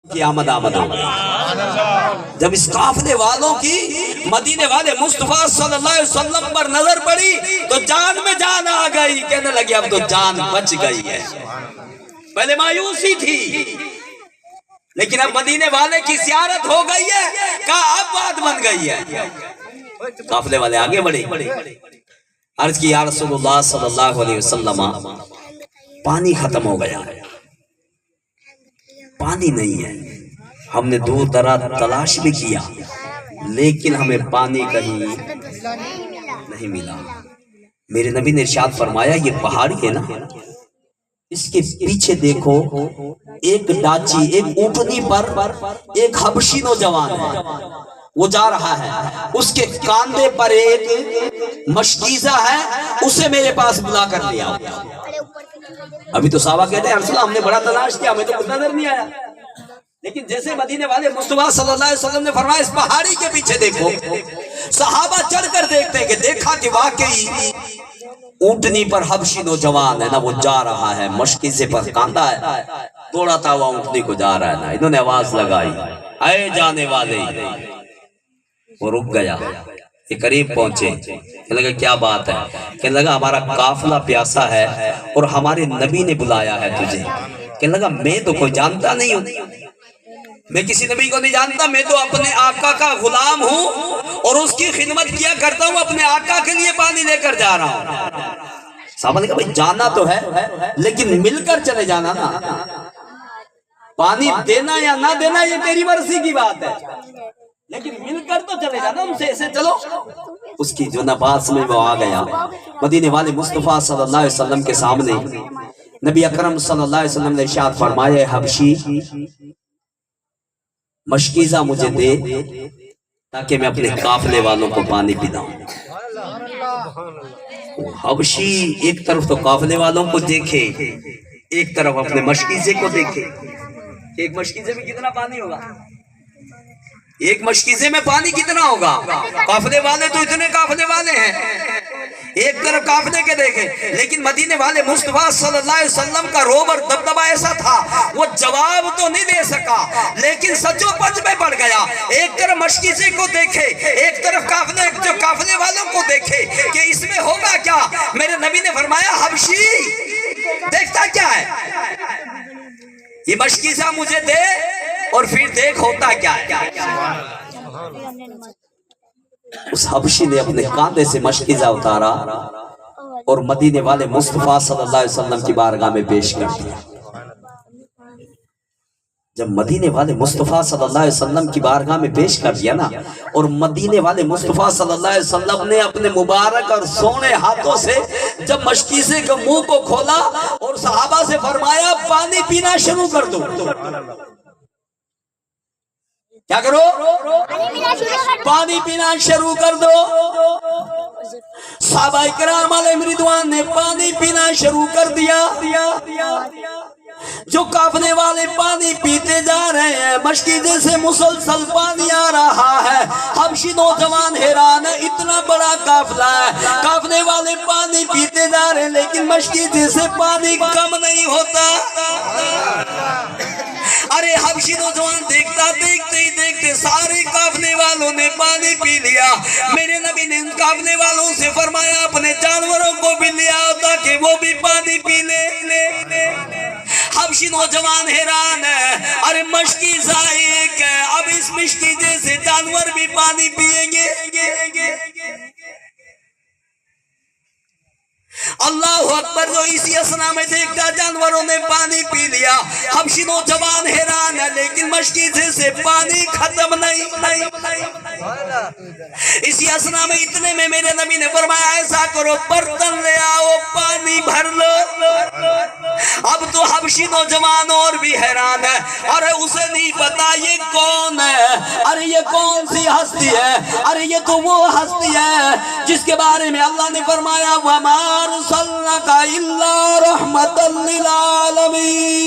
کی آمد ہو گئی۔ جب اس قافلے والوں کی مدینے والے مصطفیٰ صلی اللہ علیہ وسلم پر نظر پڑی تو جان میں جان آ گئی، کہنے لگے اب تو جان بچ گئی ہے۔ پہلے مایوسی تھی لیکن اب مدینے والے کی زیارت ہو گئی ہے، کہا اب بات بن گئی ہے۔ قافلے والے آگے بڑھے، عرض کی یا رسول اللہ صلی اللہ علیہ وسلم پانی ختم ہو گیا ہے، پانی نہیں ہے، ہم نے دور دراز تلاش بھی کیا لیکن ہمیں پانی کہیں نہیں ملا۔ میرے نبی نے ارشاد فرمایا یہ پہاڑی ہے نا، اس کے پیچھے دیکھو ایک ڈاچی، ایک اونٹنی پر ایک حبشی نوجوان ہے، وہ جا رہا ہے، اس کے کاندھے پر ایک مشکیزہ ہے، اسے میرے پاس بلا کر لیا۔ ابھی تو صحابہ کہتے ہیں رسول اللہ ہم نے بڑا تلاش کیا، ہمیں تو کچھ نظر نہیں آیا، لیکن جیسے مدینے والے مصطفیٰ صلی اللہ علیہ وسلم نے فرمایا اس پہاڑی کے پیچھے دیکھو، صحابہ چڑھ کر دیکھتے ہیں کہ دیکھا کہ واقعی اونٹنی پر حبشی نوجوان ہے نا، وہ جا رہا ہے، مشکیزے پر کاندھا ہے، دوڑاتا ہوا اونٹنی کو جا رہا ہے نا۔ انہوں نے آواز لگائی اے جانے والے، وہ رک گیا، یہ قریب پہنچے، کہنے لگا کیا بات ہے؟ کہنے لگا ہمارا قافلہ پیاسا ہے اور ہمارے نبی نے بلایا ہے تجھے۔ کہنے لگا میں تو کوئی جانتا نہیں ہوں، میں کسی نبی کو نہیں جانتا، میں تو اپنے آقا کا غلام ہوں اور اس کی خدمت کیا کرتا ہوں، اپنے آقا کے لیے پانی لے کر جا رہا ہوں۔ صحابہ نے کہا بھئی جانا تو ہے لیکن مل کر چلے جانا نا، پانی دینا یا نہ دینا یہ تیری مرضی کی بات ہے، لیکن مل کر تو چلے جانا، ان سے ایسے چلو۔ اس کی جو نفاس میں وہ آ گیا، مدینے والے مصطفیٰ صلی اللہ علیہ وسلم کے سامنے نبی اکرم صلی اللہ علیہ وسلم نے ارشاد فرمایا حبشی مشکیزہ مجھے دے تاکہ میں اپنے قافلے والوں کو پانی پلاؤں۔ حبشی ایک طرف تو قافلے والوں کو دیکھے، ایک طرف اپنے مشکیزے کو دیکھے، ایک مشکیزے میں کتنا پانی ہوگا، ایک مشکیزے میں پانی کتنا ہوگا، قافلے والے تو اتنے قافلے والے ہیں، ایک طرف قافلے کے دیکھے، لیکن مدینے والے مصطفیٰ صلی اللہ علیہ وسلم کا روب اور دبدبہ ایسا تھا وہ جواب تو نہیں دے سکا لیکن سچو پچ میں پڑ گیا۔ ایک طرف مشکیزے کو دیکھے، ایک طرف قافلے والوں کو دیکھے کہ اس میں ہوگا کیا۔ میرے نبی نے فرمایا حبشی دیکھتا کیا ہے، یہ مشکیزہ مجھے دے اور پھر دیکھ ہوتا کیا ہے۔ اس حبشی نے اپنے کاندھے سے مشکیزہ اتارا اور مدینے والے مصطفیٰ صلی اللہ علیہ وسلم کی بارگاہ میں پیش کر دیا۔ جب مدینے والے مصطفیٰ صلی اللہ علیہ وسلم کی بارگاہ میں پیش کر دیا نا، اور مدینے والے مصطفیٰ صلی اللہ علیہ وسلم نے اپنے مبارک اور سونے ہاتھوں سے جب مشکیزے کے منہ کو کھولا اور صحابہ سے فرمایا پانی پینا شروع کر دو، کیا کرو؟ پانی پینا شروع کر دو۔ صحابہ کرام علیہ رضوان نے پانی پینا شروع کر دیا۔ جو قافلے والے پانی پیتے جا رہے ہیں، مشکیزے سے مسلسل پانی آ رہا ہے، حبشی نوجوان حیران ہے، اتنا بڑا قافلہ ہے، قافلے والے پانی پیتے جا رہے ہیں لیکن مشکیزے سے پانی کم نہیں ہوتا۔ ارے حبشی نوجوان دیکھتا دیکھتے ہی دیکھتے سارے قافلے والوں نے پانی پی لیا۔ میرے نبی نے ان قافلے والوں سے فرمایا اپنے جانوروں کو بھی لیا تاکہ وہ بھی پانی پی لے۔ حبشی نوجوان حیران ہے، ارے مشکیزہ ایک ہے، اب اس مشکیزے سے جانور بھی پانی پیئیں گے۔ اللہ اکبر، جو اسی اسنا میں دیکھتا جانوروں نے پانی پی لیا۔ حبشی نوجوان حیران ہے لیکن مشکیزے سے پانی ختم نہیں۔ اسی اسنا میں اتنے میں میرے نبی نے فرمایا ایسا کرو برتن لے آؤ پانی بھر لو۔ اب تو حبشی نوجوان اور بھی حیران ہے، ارے اسے نہیں پتا یہ کون ہے، ارے یہ کون سی ہستی ہے، ارے یہ تو وہ ہستی ہے جس کے بارے میں اللہ نے فرمایا وَمَا أَرْسَلْنَاكَ إِلَّا رَحْمَةً لِّلْعَالَمِينَ۔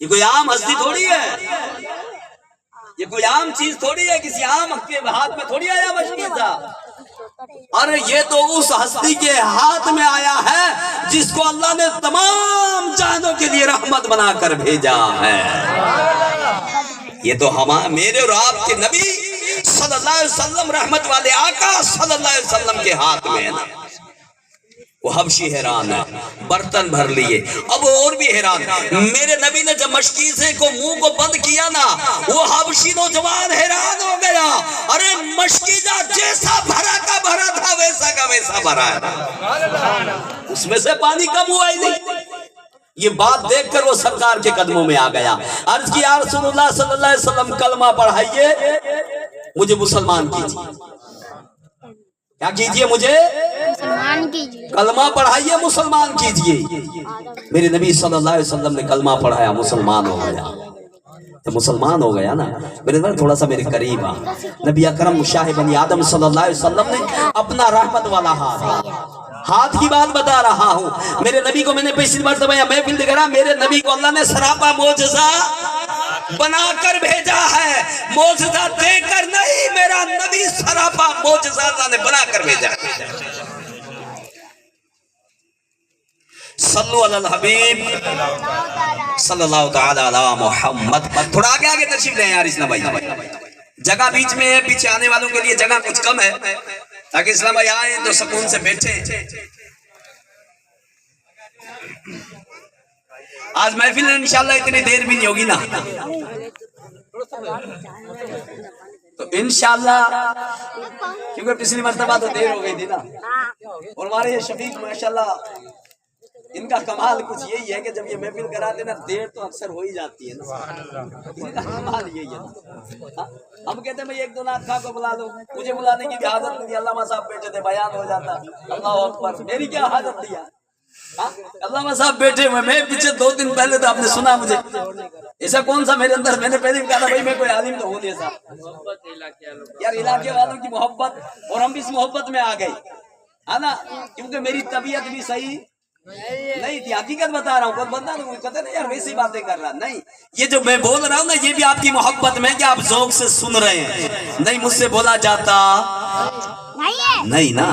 یہ کوئی عام ہستی تھوڑی ہے، یہ کوئی عام چیز تھوڑی ہے، کسی عام کے ہاتھ میں تھوڑی آیا مشکیزہ، ارے یہ تو اس ہستی کے ہاتھ میں آیا ہے جس کو اللہ نے تمام لیے رحمت بنا کر بھیجا ہے۔ یہ تو میرے اور آپ کے نبی صلی اللہ علیہ وسلم، رحمت والے آقا صلی اللہ علیہ وسلم کے ہاتھ میں ہے نا۔ وہ حبشی حیران ہے، برتن بھر لیے۔ اب اور بھی حیران، میرے نبی نے جب مشکیزے کو منہ کو بند کیا نا، وہ حبشی نوجوان حیران ہو گیا، ارے مشکیزہ جیسا بھرا کا بھرا تھا ویسا کا ویسا بھرا ہے، اس میں سے پانی کم ہوا ہی نہیں۔ یہ بات دیکھ کر وہ سرکار کے قدموں میں آ گیا، عرض کی یا رسول اللہ صلی اللہ علیہ وسلم کلمہ پڑھائیے، مجھے مسلمان کیجیے۔ کیا کیجیے؟ مجھے مسلمان کیجیے، کلمہ پڑھائیے، مسلمان کیجیے۔ میرے نبی صلی اللہ علیہ وسلم نے کلمہ پڑھایا، مسلمان ہو گیا۔ تو مسلمان ہو گیا نا، میرے نبی تھوڑا سا میرے قریب آ، نبی اکرم شاہ بنی آدم صلی اللہ علیہ وسلم نے اپنا رحمت والا ہاتھ کی بات بتا رہا ہوں۔ میرے نبی کو میں نے پچھلی مرتبہ محفل دکھ رہا، میرے نبی کو اللہ نے سراپا معجزہ بنا کر بھیجا ہے، معجزہ دے کر نہیں، میرا نبی سراپا معجزہ اللہ نے بنا کر بھیجا ہے۔ صلو علی الحبیب صلی اللہ تعالی علی محمد۔ تھوڑا آگے آگے تشریف لیں یار اسلام بھائی، جگہ بیچ میں ہے، پیچھے آنے والوں کے لیے جگہ کچھ کم ہے تاکہ اسلام بھائی آئیں تو سکون سے بیٹھیں۔ آج محفل انشاءاللہ اتنی دیر بھی نہیں ہوگی نا، تو انشاءاللہ کیونکہ پچھلی مرتبہ تو دیر ہو گئی تھی نا، اور ہمارے یہ شفیق ماشاءاللہ ان کا کمال کچھ یہی ہے کہ جب یہ محفل کراتے نا دیر تو اکثر ہو ہی جاتی ہے نا، ان کا کمال یہی ہے۔ ہم کہتے ہیں بھئی ایک دو نات خواہ کو بلا دو، مجھے بلانے کی بھی حاجت نہیں تھی، علامہ صاحب بیٹھے تھے بیان ہو جاتا، اللہ اکبر، میری کیا حاجت تھی یار، علامہ صاحب بیٹھے ہوئے، میں پیچھے 2 دن پہلے تو آپ نے سنا مجھے ایسا کون سا میرے اندر، میں نے پہلے بھی کہا تھا بھئی میں کوئی عالم تو ہوں نہیں ایسا یار، علاقے والوں کی محبت، اور ہم بھی اس محبت میں آ گئے ہے نا، کیونکہ میری طبیعت بھی صحیح نہیں تھی، حقیقت بتا رہا ہوں، خود بندہ تو کہتے نہیں یار ویسی باتیں کر رہا، نہیں، یہ جو میں بول رہا ہوں نا یہ بھی آپ کی محبت میں کہ آپ ذوق سے سن رہے ہیں، نہیں مجھ سے بولا جاتا نہیں نا،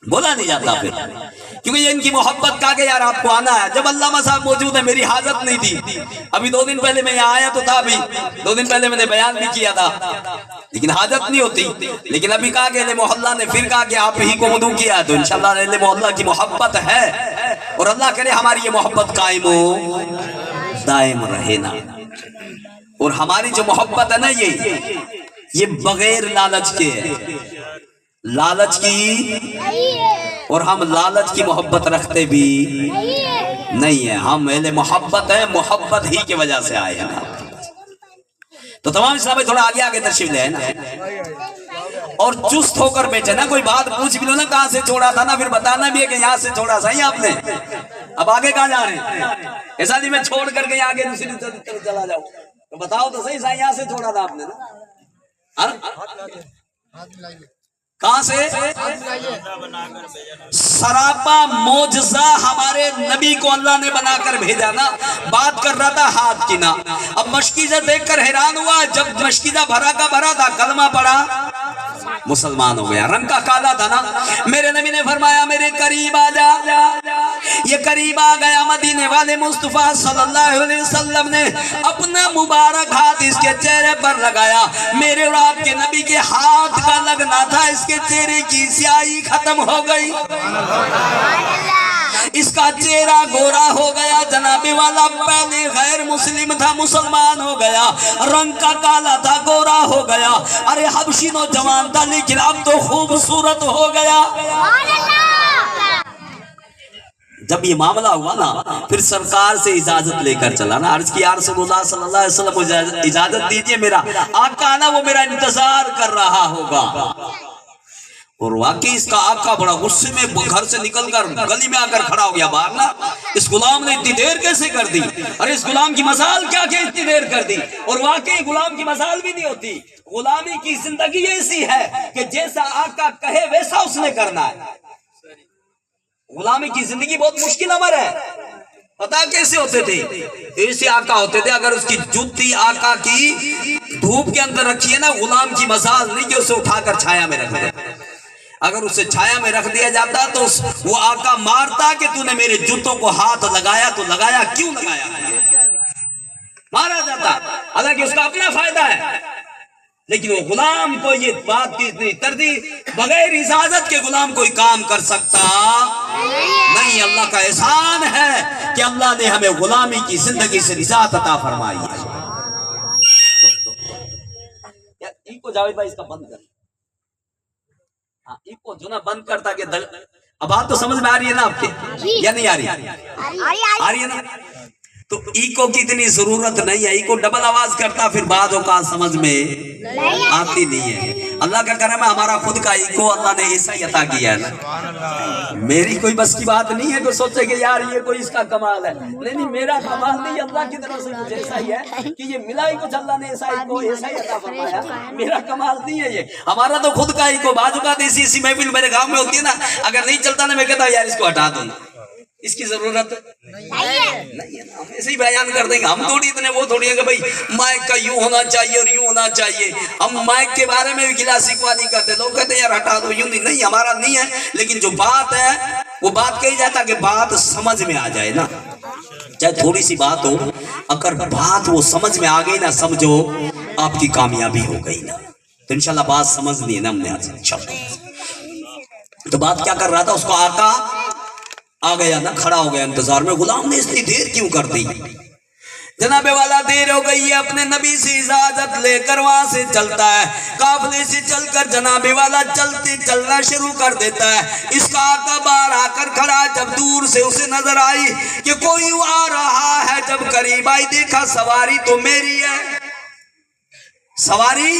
بولا نہیں جاتا پھر، کیونکہ یہ ان کی محبت کا کہ یار آپ کو آنا ہے۔ جب علامہ صاحب موجود ہے میری حاجت نہیں تھی، ابھی 2 دن پہلے میں یہاں آیا تو تھا، بھی 2 دن پہلے میں نے بیان بھی کیا تھا، لیکن حاجت نہیں ہوتی، لیکن ابھی کہا کہ اہل محلہ نے پھر کہا کہ آپ ہی کو مدعو کیا ہے، تو انشاءاللہ اہل محلہ کی محبت ہے، اور اللہ کرے ہماری یہ محبت قائم و دائم رہے نا۔ اور ہماری جو محبت ہے نا یہ بغیر لالچ کے ہے، لالچ کی، اور ہم لالچ کی محبت رکھتے بھی نہیں ہیں، ہم اہل محبت ہیں، محبت ہی کی وجہ سے آئے ہیں۔ تو تمام اسلام تھوڑا آگے آگے تشریف لے نا، اور چست ہو کر بیٹھے نا، کوئی بات پوچھ بھی لو نا کہاں سے چھوڑا تھا نا، پھر بتانا بھی ہے کہ یہاں سے چھوڑا صحیح آپ نے، اب آگے کہاں جا رہے ہیں، ایسا نہیں میں چھوڑ کر کے آگے دوسری طرف چلا جاؤں، تو بتاؤ تو صحیح یہاں سے چھوڑا تھا آپ نے نا، کہاں سے؟ سراپا معجزہ ہمارے نبی کو اللہ نے بنا کر بھیجا نا، بات کر رہا تھا ہاتھ کی نا، اب مشکیزہ دیکھ کر حیران ہوا، جب مشکیزہ بھرا کا بھرا تھا، کلمہ پڑھا، مسلمان ہو گیا، رنگ کا کالا تھا نا، میرے نبی نے فرمایا میرے قریب آ جا، یہ قریب آ گیا، مدینے والے مصطفیٰ صلی اللہ علیہ وسلم نے اپنا مبارک ہاتھ اس کے چہرے پر لگایا، میرے اور آپ کے نبی کے ہاتھ کا لگنا تھا، اس کے چہرے کی سیاہی ختم ہو گئی، اس کا چہرہ گورا ہو گیا، جناب والا پہلے غیر مسلم تھا، مسلمان ہو گیا، رنگ کا کالا تھا، گورا ہو گیا، ارے حبشی نوجوان تھا لیکن اب تو خوبصورت ہو گیا۔ جب یہ معاملہ ہوا نا پھر سرکار سے اجازت لے کر چلا نا، عرض کی یا رسول اللہ صلی اللہ علیہ وسلم اجازت دیجئے، میرا آقا نا وہ میرا انتظار کر رہا ہوگا، اور واقعی اس کا آقا بڑا غصے میں گھر سے نکل کر گلی میں آ کر کھڑا ہو گیا باہر نا، اس غلام نے اتنی دیر کیسے کر دی، ارے اس غلام کی مزال کیا کہ اتنی دیر کر دی، اور واقعی غلام کی مزال بھی نہیں ہوتی، غلامی کی زندگی ایسی ہے کہ جیسا آقا کہے ویسا اس نے کرنا ہے، غلامی کی زندگی بہت مشکل امر ہے، پتا کیسے ہوتے تھے، ایسے آقا ہوتے تھے، اگر اس کی جوتی آقا کی دھوپ کے اندر رکھی ہے نا، غلام کی مزال نہیں کہ اسے اٹھا کر چھایا میں رکھ دے، اگر اسے چھایا میں رکھ دیا جاتا تو وہ آقا مارتا کہ تو نے میرے جوتوں کو ہاتھ لگایا تو لگایا کیوں لگایا، مارا جاتا، حالانکہ اس کا اپنا فائدہ ہے، لیکن وہ غلام کو یہ بات کی اتنی تردید، بغیر اجازت کے غلام کوئی کام کر سکتا نہیں۔ اللہ کا احسان ہے کہ اللہ نے ہمیں غلامی کی زندگی سے نجات عطا فرمائی ہے۔ کو جاوید بھائی اس کا بند کر، کو جو نا بند کرتا کہ اب بات تو سمجھ میں آ رہی ہے نا آپ کے یا نہیں آ رہی؟ آ رہی ہے نا؟ تو ایکو کی اتنی ضرورت نہیں ہے، ایکو ڈبل آواز کرتا پھر بعد اوقات سمجھ میں آتی نہیں ہے۔ اللہ کا کرم ہے ہمارا خود کا ایکو اللہ نے ایسا ہی عطا کیا ہے نا، میری کوئی بس کی بات نہیں ہے تو سوچے کہ یار یہ کوئی اس کا کمال ہے، نہیں میرا کمال نہیں، اللہ کی طرف سے مجھے ایسا ہی ہے کہ یہ ملا ہی کچھ اللہ نے ایسا ہی عطا فرمایا، میرا کمال نہیں ہے یہ، ہمارا تو خود کا ایکو۔ بعض اوقات ایسی محفل میرے گاؤں میں ہوتی ہے نا، اگر نہیں چلتا نا میں کہتا یار اس کو ہٹا دوں، اس کی ضرورت نہیں ہے، ہم ایسے ہی بیان کر دیں گے، ہم تھوڑی اتنے وہ تھوڑی ہے کہ بھائی مائک کا یوں ہونا چاہیے اور یوں ہونا چاہیے، ہم مائک کے بارے میں بھی گلا شکوا نہیں کرتے، لوگ کہتے ہیں یار ہٹا دو یوں نہیں، ہمارا نہیں ہے، لیکن جو بات ہے وہ بات کہی جاتا کہ بات سمجھ میں آ جائے نا، چاہے تھوڑی سی بات ہو، اگر بات وہ سمجھ میں آ گئی نا، سمجھو آپ کی کامیابی ہو گئی نا، تو انشاءاللہ بات سمجھنی ہے نا ہم نے آج انشاءاللہ۔ تو بات کیا کر رہا تھا، اس کو آقا آ گیا نا، کھڑا ہو گیا انتظار میں، غلام نے اتنی دیر کیوں کر دی؟ جناب والا دیر ہو گئی ہے، اپنے نبی سے اجازت لے کر وہاں سے چلتا ہے، قافلے سے چل کر جناب والا چلنا شروع کر دیتا ہے۔ اس کا آقا باہر آ کر کھڑا، جب دور سے اسے نظر آئی کہ کوئی آ رہا ہے، جب قریب آئی دیکھا سواری تو میری ہے، سواری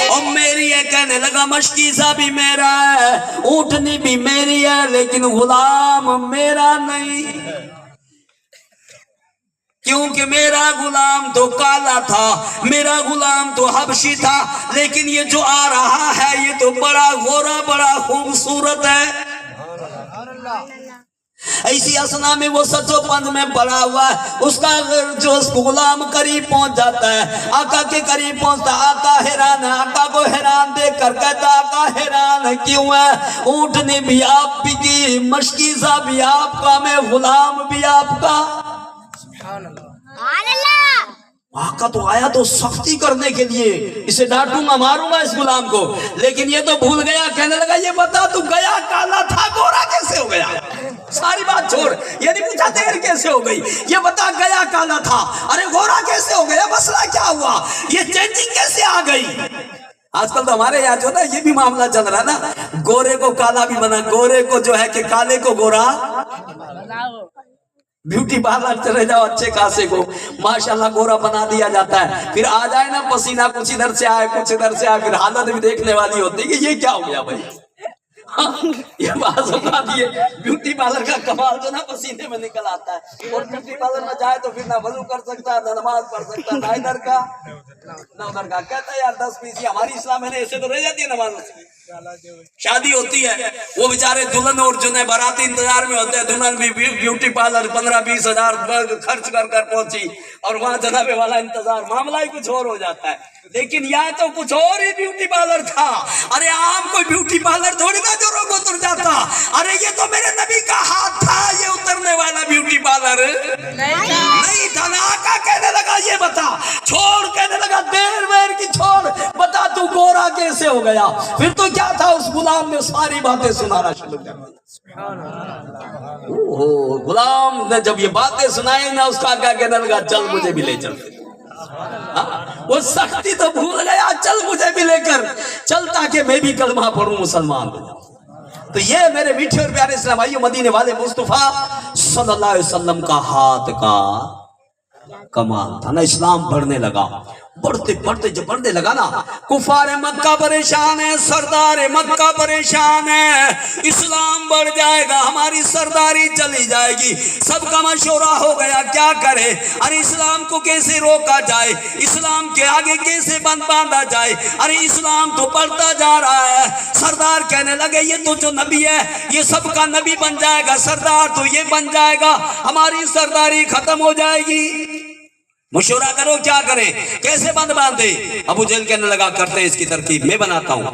اور میری ہے، کہنے لگا مشکیزہ بھی میرا ہے، اونٹنی بھی میری ہے، لیکن غلام میرا نہیں، کیونکہ میرا غلام تو کالا تھا، میرا غلام تو حبشی تھا، لیکن یہ جو آ رہا ہے یہ تو بڑا گورا، بڑا خوبصورت ہے۔ ایسی اسنا میں وہ سچو پند میں پڑا ہوا ہے، اس کا جو غلام قریب پہنچ جاتا ہے، آقا کے قریب پہنچتا، آقا حیران ہے، آقا کو حیران دیکھ کر کہتا آقا حیران ہے کیوں ہے؟ اونٹنی بھی آپ کی، مشکیزہ بھی آپ کا، میں غلام بھی آپ کا۔ آقا تو آیا تو سختی کرنے کے لیے، اسے ڈانٹوں گا ماروں گا اس غلام کو، لیکن یہ تو بھول گیا، کہنے لگا یہ بتا تو گیا کالا تھا گورا کیسے ہو گیا؟ ساری بات چھوڑ، یہ نہیں پوچھا دیر کیسے ہو گئی، یہ بتا گیا کالا تھا، ارے گورا کیسے ہو گیا، مسئلہ کیا ہوا، یہ چینجنگ کیسے آ گئی؟ آج کل تو ہمارے یہاں جو نا یہ بھی معاملہ چل رہا نا، گورے کو کالا بھی بنا، گورے کو جو ہے کہ کالے کو گورا، بیوٹی پارلر چلے جاؤ اچھے خاصے کو ماشاءاللہ گورا بنا دیا جاتا ہے، پھر آ جائے نا پسینہ کچھ ادھر سے آئے کچھ ادھر سے آئے، پھر حالت بھی دیکھنے والی ہوتی ہے کہ یہ کیا ہو گیا بھائی۔ یہ بعض اوقات یہ بیوٹی پارلر کا کمال جو نا پسینے میں نکل آتا ہے، اور بیوٹی پارلر میں جائے تو پھر نہ وضو کر سکتا ہے، نہ نماز پڑھ سکتا ہے، نہ ادھر کا نہ ادھر کا، کہتا ہے یار 10-20 ہماری اسلام میں ایسے تو رہ جاتی ہے نماز، شادی ہوتی ہے وہ بیچارے دلہن اور جو باراتی انتظار میں ہوتے ہیں، دلہن بھی بیوٹی پارلر 15-20 ہزار خرچ کر پہنچی اور وہاں جناب والا انتظار، معاملہ ہی کچھ اور ہو جاتا ہے، لیکن یہاں تو کچھ اور ہی بیوٹی پارلر تھا۔ ارے عام کوئی بیوٹی پارلر تھوڑی نہ جو روگ اتر جاتا، ارے یہ تو میرے نبی کا ہاتھ تھا، یہ اترنے والا بیوٹی پارلر نہیں تھا نا۔ آقا کہنے لگا یہ بتا، چھوڑ، کہنے لگا دیر کی چھوڑ، بتا تو گورا کیسے ہو گیا؟ پھر تو کیا تھا، اس غلام نے ساری باتیں سنانا شروع کر دیا۔ غلام نے جب یہ باتیں سنائی نا، اس کا کیا کہنے لگا چل مجھے بھی لے چل، وہ سختی تو بھول گیا، چل مجھے بھی لے کر چل تاکہ میں بھی کلمہ پڑھوں مسلمان ہو جاؤں۔ تو یہ میرے میٹھے اور پیارے اسلام بھائیوں، مدینے والے مصطفیٰ صلی اللہ علیہ وسلم کا ہاتھ کا کمال تھا نا۔ اسلام بڑھنے لگا، بڑھتے بڑھتے جب بڑھنے لگا نا، کفار مکہ پریشان ہے، سردار مکہ پریشان ہے، اسلام بڑھ جائے گا، ہماری سرداری چلی جائے گی، سب کا مشورہ ہو گیا کیا کرے، ارے اسلام کو کیسے روکا جائے، اسلام کے آگے کیسے باندھا جائے، ارے اسلام تو بڑھتا جا رہا ہے۔ سردار کہنے لگے یہ تو جو نبی ہے یہ سب کا نبی بن جائے گا، سردار تو یہ بن جائے گا، ہماری سرداری ختم ہو جائے گی، مشورہ کرو کیا کریں، کیسے باندھے۔ ابو جہل کہنے لگا کرتے ہیں اس کی ترکیب میں بناتا ہوں،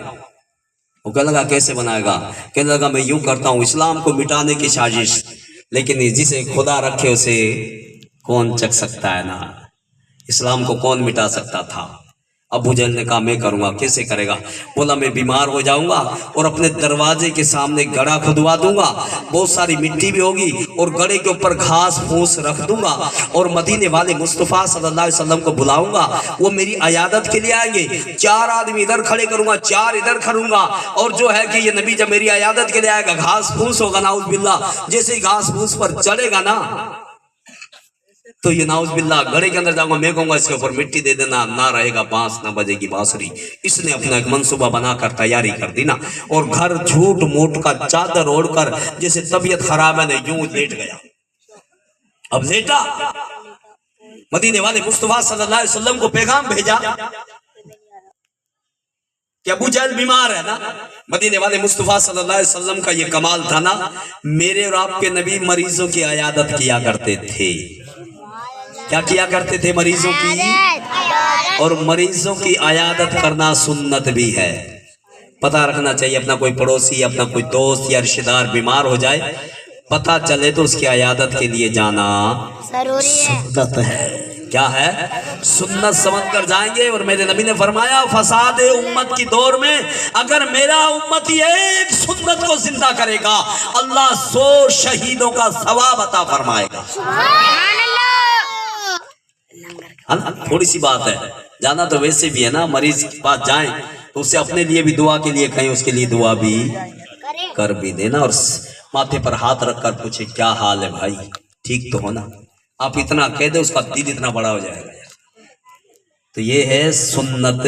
وہ کہنے لگا کیسے بنائے گا؟ کہنے لگا میں یوں کرتا ہوں، اسلام کو مٹانے کی سازش، لیکن جسے خدا رکھے اسے کون چکھ سکتا ہے نا، اسلام کو کون مٹا سکتا تھا؟ ابو جہل نے کہا میں کروں گا۔ کیسے کرے گا؟ بولا میں بیمار ہو جاؤں گا اور اپنے دروازے کے سامنے گڑھا کھدوا دوں گا، بہت ساری مٹی بھی ہوگی اور گڑھے کے اوپر گھاس پھوس رکھ دوں گا اور مدینے والے مصطفیٰ صلی اللہ علیہ وسلم کو بلاؤں گا، وہ میری عیادت کے لیے آئیں گے، 4 آدمی ادھر کھڑے کروں گا، 4 ادھر کھڑوں گا، اور جو ہے کہ یہ نبی جب میری عیادت کے لیے آئے گا گھاس پھوس ہوگا، نعوذ باللہ، جیسے ہی گھاس پھوس پر چڑھے گا نا تو یہ نعوذ باللہ گڑھے کے اندر جاؤں گا، میں کہوں گا اس کے اوپر مٹی دے دینا، نہ رہے گا بانس نہ بجے گی بانسری۔ اس نے اپنا ایک منصوبہ بنا کر تیاری کر دی نا، اور گھر جھوٹ موٹ کا چادر اوڑھ کر جیسے طبیعت خراب ہے یوں لیٹ گیا۔ اب لیٹا، مدینے والے مصطفیٰ صلی اللہ علیہ وسلم کو پیغام بھیجا کہ ابو جہل بیمار ہے نا۔ مدینے والے مصطفیٰ صلی اللہ علیہ وسلم کا یہ کمال تھا نا، میرے اور آپ کے نبی مریضوں کی عیادت کیا کرتے تھے۔ کیا کیا کرتے تھے؟ مریضوں کی، اور مریضوں کی عیادت کرنا سنت بھی ہے۔ پتہ رکھنا چاہیے، اپنا کوئی پڑوسی، اپنا کوئی دوست یا رشتہ دار بیمار ہو جائے، پتہ چلے تو اس کی عیادت کے لیے جانا سنت ہے۔ کیا ہے؟ سنت سمجھ کر جائیں گے۔ اور میرے نبی نے فرمایا فساد امت کی دور میں اگر میرا امتی ایک سنت کو زندہ کرے گا، اللہ 100 شہیدوں کا ثواب عطا فرمائے گا۔ تھوڑی سی بات ہے، جانا تو ویسے بھی ہے نا، مریض کے پاس جائیں تو اسے اپنے لیے بھی دعا کے لیے کہیں، اس کے لیے دعا بھی کر بھی دینا، اور ماتھے پر ہاتھ رکھ کر پوچھے کیا حال ہے بھائی، ٹھیک تو ہو نا؟ آپ اتنا کہہ دے اس کا دل اتنا بڑا ہو جائے گا۔ تو یہ ہے سنت،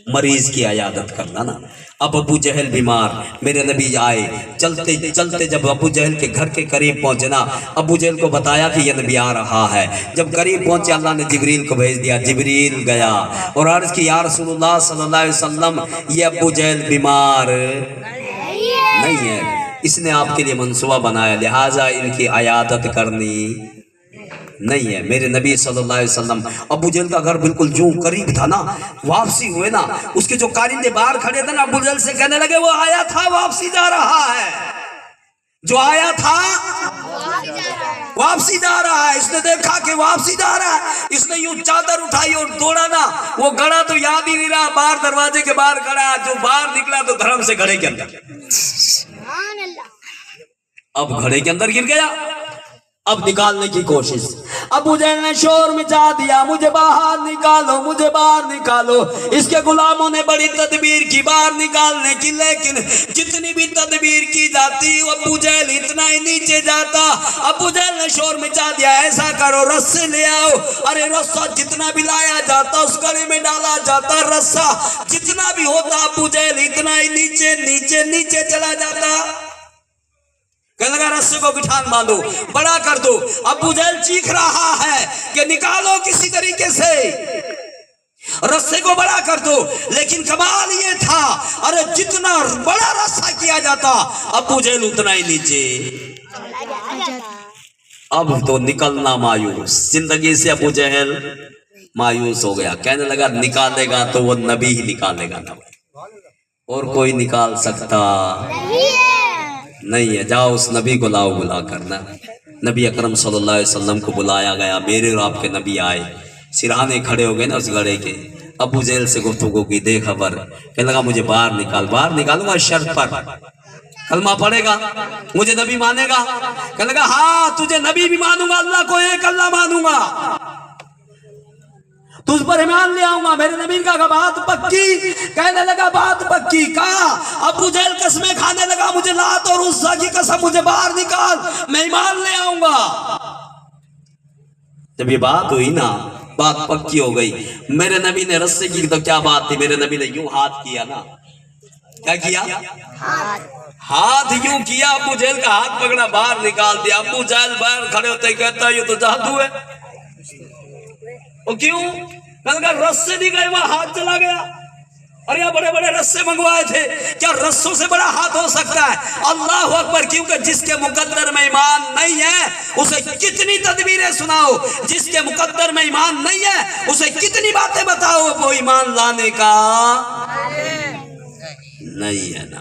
مریض کی عیادت کرنا نا۔ اب ابو جہل بیمار، میرے نبی آئے، چلتے چلتے جب ابو جہل کے گھر کے قریب پہنچے نا، ابو جہل کو بتایا کہ یہ نبی آ رہا ہے۔ جب قریب پہنچے اللہ نے جبریل کو بھیج دیا، جبریل گیا اور عرض کی یا رسول اللہ صلی اللہ علیہ وسلم یہ ابو جہل بیمار نہیں ہے، اس نے آپ کے لیے منصوبہ بنایا، لہٰذا ان کی عیادت کرنی نہیں ہے۔ میرے نبی صلی اللہ علیہ وسلم، ابو جہل کا گھر بالکل جو قریب تھا نا، واپسی ہوئے نا، اس کے جو کارندے باہر کھڑے تھے نا، ابو جہل سے کہنے لگے وہ آیا تھا واپسی جا رہا ہے، جو آیا تھا واپسی جا رہا ہے۔ اس نے دیکھا کہ واپسی جا رہا ہے، اس نے یوں چادر اٹھائی اور دوڑا نا، وہ گڑا تو یاد ہی نہیں رہا، باہر دروازے کے باہر گڑا، جو باہر نکلا تو دھرم سے گھڑے کے اندر، اب گھڑے کے اندر گر گیا۔ اب نکالنے کی کوشش، ابو جہل نے شور مچا دیا مجھے باہر نکالو، مجھے باہر نکالو۔ اس کے غلاموں نے بڑی تدبیر کی باہر نکالنے کی، لیکن جتنی بھی تدبیر کی جاتی ابو جہل اتنا ہی نیچے جاتا۔ ابو جہل نے شور مچا دیا ایسا کرو رسے لے آؤ، ارے رسہ جتنا بھی لایا جاتا اس گڑھے میں ڈالا جاتا، رسہ جتنا بھی ہوتا ابو جہل اتنا ہی نیچے نیچے نیچے چلا جاتا۔ کہنے لگا رسے کو گٹھان باندھو، بڑا کر دو۔ ابو جہل چیخ رہا ہے کہ نکالو کسی طریقے سے، رسے کو بڑا کر دو، لیکن کمال یہ تھا ارے جتنا بڑا رسہ کیا جاتا ابو جہل اتنا ہی نیچے۔ اب تو نکلنا مایوس، زندگی سے ابو جہل مایوس ہو گیا، کہنے لگا نکالے گا تو وہ نبی ہی نکالے گا، اور کوئی نکال سکتا نہیں ہے، جاؤ اس نبی کو لاؤ بلا کرنا۔ نبی اکرم صلی اللہ علیہ وسلم کو بلایا گیا، میرے اور آپ کے نبی آئے، سرہانے کھڑے ہو گئے نا اس گڑھے کے۔ ابو جہل سے گفتگو کی، دے خبر، کہنے لگا مجھے باہر نکال، باہر نکالوں گا شرط پر، کلمہ پڑھے گا، مجھے نبی مانے گا؟ کہنے لگا ہاں تجھے نبی بھی مانوں گا، اللہ کو ایک اللہ مانوں گا، تجھ پر ایمان لے آؤں گا۔ میرے نبی نے کہا بات پکی؟ کہنے لگا بات پکی۔ کہا ابو جہل قسمیں کھانے لگا، مجھے لات اور عزا کی قسم مجھے باہر نکال، میں ایمان لے آؤں گا۔ جب یہ بات ہوئی نا، بات پکی ہو گئی، میرے نبی نے رسے کی تو کیا بات تھی، میرے نبی نے یوں ہاتھ کیا نا، کیا کیا؟ ہاتھ یوں کیا، ابو جہل کا ہاتھ پکڑا، باہر نکال دیا۔ ابو جہل باہر کھڑے ہوتے ہی کہتا ہے یہ تو جادو ہے۔ وہ کیوں؟ کہنے لگا رسے نہیں گئے، وہاں ہاتھ چلا گیا۔ اور یہ بڑے بڑے رسے منگوائے تھے، کیا رسوں سے بڑا ہاتھ ہو سکتا ہے؟ اللہ اکبر! کیونکہ جس کے مقدر میں ایمان نہیں ہے اسے کتنی تدبیریں سناؤ، جس کے مقدر میں ایمان نہیں ہے اسے کتنی باتیں بتاؤ، وہ ایمان لانے کا نہیں ہے نا.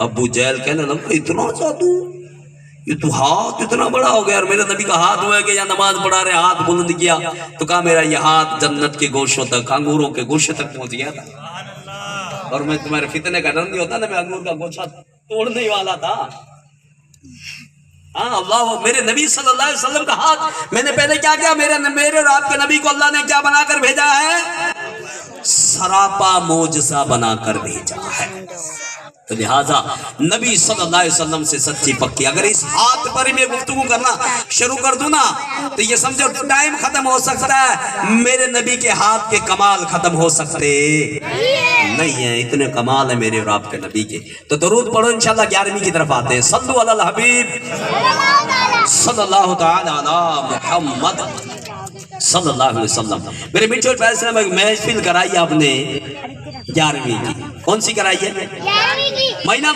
ابو جہل کہنے لگا اتنا جادو, یہ تو ہاتھ اتنا بڑا ہو گیا. اور میرے نبی کا ہاتھ ہوا کہ یا نماز پڑھا رہے ہاتھ بلند کیا تو کہا میرا یہ ہاتھ جنت کے گوشوں تک, انگوروں کے گوشے تک پہنچ گیا تھا. اور میں تمہارے فتنے کا ڈر نہیں ہوتا نا, میں انگور کا گوشہ توڑنے والا تھا. ہاں اللہ, میرے نبی صلی اللہ علیہ وسلم کا ہاتھ میں نے پہلے کیا کیا, میرے اور آپ کے نبی کو اللہ نے کیا بنا کر بھیجا ہے, سراپا معجزہ بنا کر بھیجا ہے. تو لہٰذا نبی صلی اللہ علیہ وسلم سے سچی پکی. اگر اس ہاتھ پر میں گفتگو کرنا شروع کر دوں نا تو یہ سمجھو ٹائم ختم ہو سکتا ہے, میرے نبی کے ہاتھ کے کمال ختم ہو سکتے نہیں ہیں. اتنے کمال ہیں میرے اور آپ کے نبی کے. تو درود پڑھو انشاءاللہ. 11ویں کی طرف آتے ہیں. صلو علی الحبیب صلی اللہ تعالی علی محمد صلی اللہ علیہ وسلم. میرے میٹھے اور پیارے اسلام, محفل کرائی آپ نے 11ویں کی. کون سی کرائی ہے؟ مہینہ